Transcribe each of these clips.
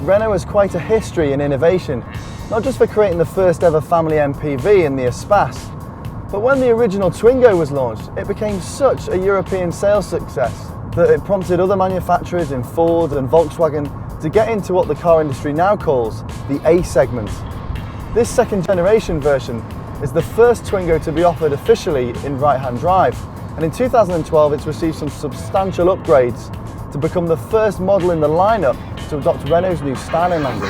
Renault has quite a history in innovation, not just for creating the first ever family MPV in the Espace, but when the original Twingo was launched, it became such a European sales success that it prompted other manufacturers in Ford and Volkswagen to get into what the car industry now calls the A segment. This second generation version is the first Twingo to be offered officially in right-hand drive, and in 2012 it's received some substantial upgrades to become the first model in the lineup to adopt Renault's new styling language.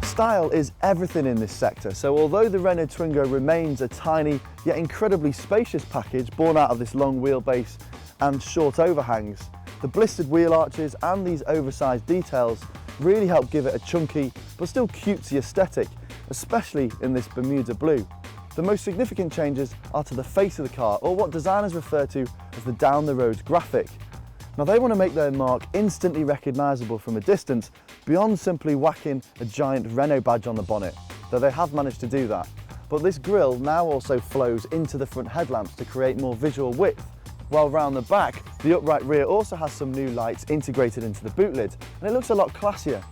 Style is everything in this sector, so although the Renault Twingo remains a tiny yet incredibly spacious package born out of this long wheelbase and short overhangs, the blistered wheel arches and these oversized details really help give it a chunky but still cutesy aesthetic, especially in this Bermuda blue. The most significant changes are to the face of the car, or what designers refer to as the down-the-road graphic. Now they want to make their mark instantly recognisable from a distance beyond simply whacking a giant Renault badge on the bonnet, though they have managed to do that. But this grille now also flows into the front headlamps to create more visual width, while round the back, the upright rear also has some new lights integrated into the boot lid, and it looks a lot classier.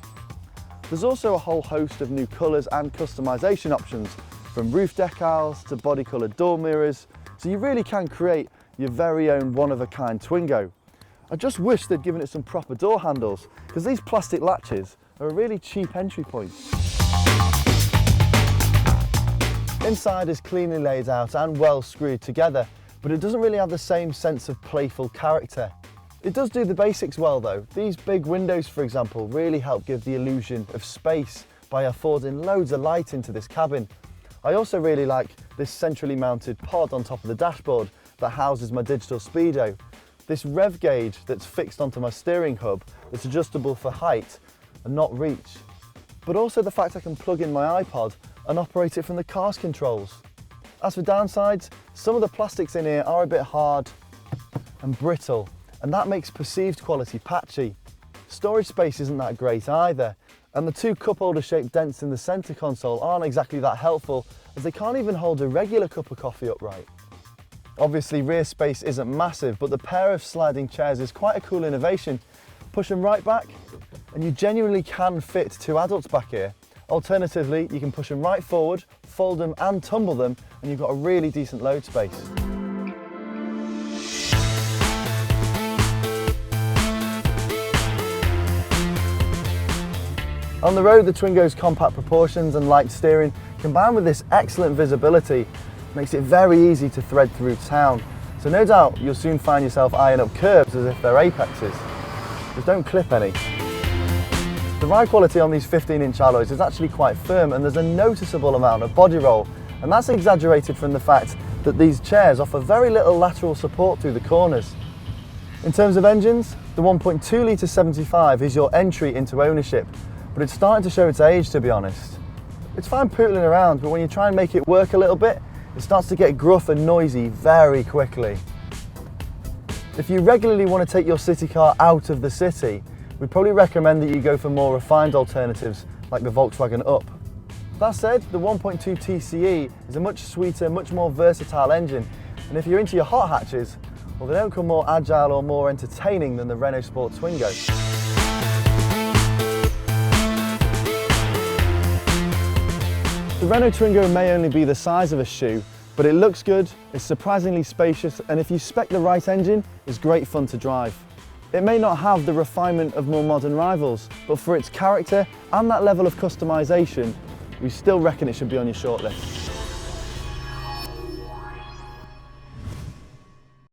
There's also a whole host of new colours and customisation options, from roof decals to body coloured door mirrors, so you really can create your very own one-of-a-kind Twingo. I just wish they'd given it some proper door handles, because these plastic latches are a really cheap entry point. Inside is cleanly laid out and well screwed together, but it doesn't really have the same sense of playful character. It does do the basics well though. These big windows, for example, really help give the illusion of space by affording loads of light into this cabin. I also really like this centrally mounted pod on top of the dashboard that houses my digital speedo. This rev gauge that's fixed onto my steering hub that's adjustable for height and not reach. But also the fact I can plug in my iPod and operate it from the car's controls. As for downsides, some of the plastics in here are a bit hard and brittle, and that makes perceived quality patchy. Storage space isn't that great either, and the two cup holder shaped dents in the centre console aren't exactly that helpful, as they can't even hold a regular cup of coffee upright. Obviously rear space isn't massive, but the pair of sliding chairs is quite a cool innovation. Push them right back and you genuinely can fit two adults back here. Alternatively, you can push them right forward, fold them and tumble them, and you've got a really decent load space. On the road, the Twingo's compact proportions and light steering, combined with this excellent visibility, makes it very easy to thread through town. So no doubt you'll soon find yourself eyeing up curbs as if they're apexes. Just don't clip any. The ride quality on these 15-inch alloys is actually quite firm, and there's a noticeable amount of body roll, and that's exaggerated from the fact that these chairs offer very little lateral support through the corners. In terms of engines, the 1.2 litre 75 is your entry into ownership, but it's starting to show its age, to be honest. It's fine pootling around, but when you try and make it work a little bit, it starts to get gruff and noisy very quickly. If you regularly want to take your city car out of the city, we'd probably recommend that you go for more refined alternatives like the Volkswagen Up. That said, the 1.2 TCE is a much sweeter, much more versatile engine, and if you're into your hot hatches, well, they don't come more agile or more entertaining than the Renault Sport Twingo. The Renault Twingo may only be the size of a shoe, but it looks good, it's surprisingly spacious, and if you spec the right engine, it's great fun to drive. It may not have the refinement of more modern rivals, but for its character and that level of customisation, we still reckon it should be on your shortlist.